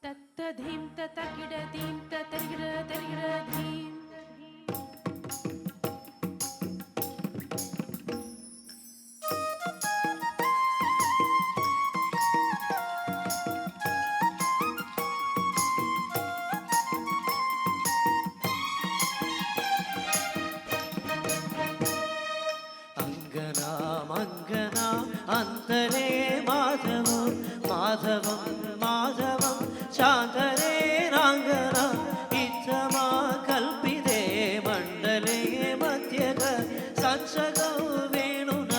തത്തധീം തതകിടധീം തതകിടതകിടധീം. അന്തരേ മാധവം മാധവം മാധവം ശാന്തരേ രാംഗന ഇച്ഛമാ കൽപ്പിതേ മണ്ഡലേ മധ്യക സത്സഗോ വേണുന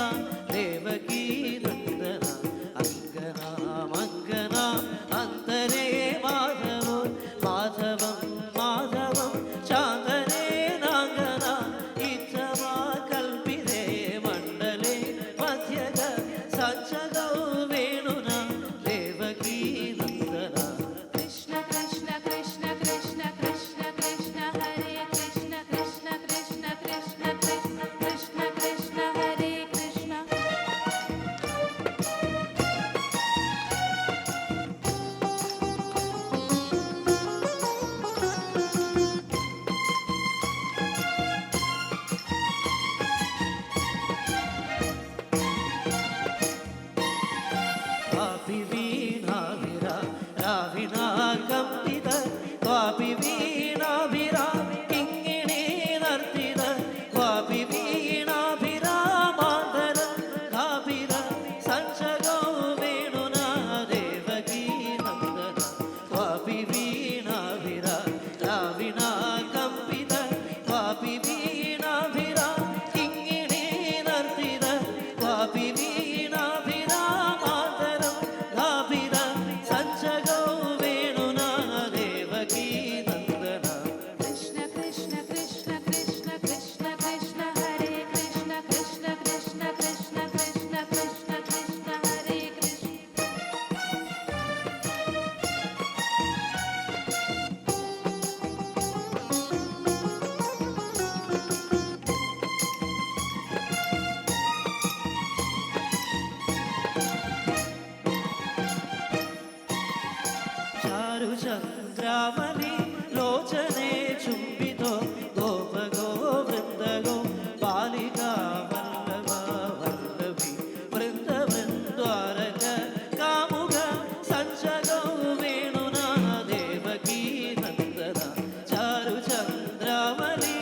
Devaki Nandana അങ്കന മങ്കന അന്തരേ മാധവം മാധവം മാധവം ശാന്തരേ രാംഗന ഇച്ഛമാ കൽപ്പിതേ മണ്ഡലേ മധ്യക സത്സഗോ വേണുന Devaki Nandana. Krishna Krishna Krishna Krishna Krishna Krishna Hare Krishna Krishna Krishna Krishna Krishna Krishna Krishna Hare Krishna. ക്വാപി വീണാഭിരാ രാവിണാ കമ്പിത ക്വാപി വീണാഭിരാ കിങ്ങിണീ നർത്തിത ക്വാപി വീണാഭിരാ Mataram ഗാഭിര സഞ്ജഗോ വേണുന Devaki Nandana ക്വാപി വീണാഭിരാ രാവിണാ കമ്പിത ക്വാപി വീണാഭിരാ കിങ്ങിണീ നർത്തിത ക്വാപി വീണാഭിരാ Mataram ഗാഭിര സഞ്ജഗോ വേണുന Devaki Nandana. Krishna Krishna Krishna Krishna Krishna Krishna Hare Krishna Krishna Krishna Krishna Krishna Krishna Krishna Hare Krishna. ചാരുചന്ദ്രാമണി ലോചനെ ചുംബിതോ ഗോപഗോ വൃന്ദഗോ Balika Vallabha Vallabhi Vrinda വൃന്ദ്വാരക കാമുക സഞ്ജഗോ വേണുന Devaki Nandana ചാരുചന്ദ്രാമണി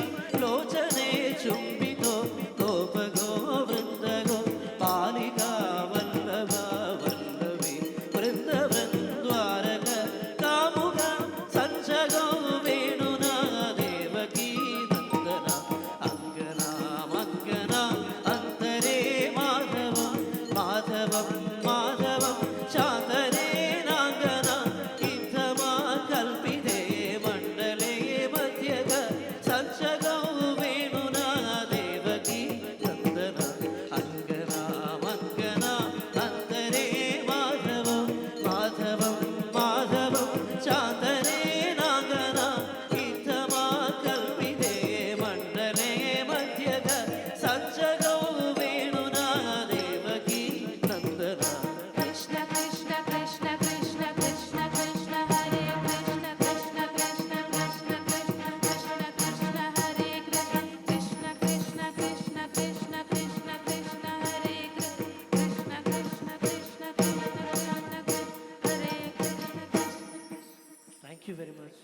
ലോചനെ ചുംബിതോ ഗോപഗോ വൃന്ദഗോ Balika Vallabha Vallabhi Vrinda വൃന്ദ്വാരക കാമുക സഞ്ജഗോ വേണുന Devaki Nandana അങ്കന മങ്കന അന്തരേ മാധവം മാധവം മാധവം ശാന്തരേ നാങ്കന ഇത്തമാ കൽപ്പിതേ മണ്ഡലേ മധ്യക സഞ്ജഗോ വേണുന Devaki Nandana അങ്കന മങ്കന അന്തരേ മാധവം മാധവം മാധവം ശാന്തരേ നാങ്കന ഇത്തമാ കൽപ്പിതേ മണ്ഡലേ മധ്യക സഞ്ജഗോ വേണുന Devaki Nandana. Krishna Krishna Krishna Krishna Krishna Krishna Hare Krishna Krishna Krishna Krishna Krishna Krishna Krishna Hare Krishna Krishna Krishna Krishna Krishna Krishna Krishna Hare Krishna Krishna Krishna Krishna Krishna Krishna Hare Krishna. Thank you very much.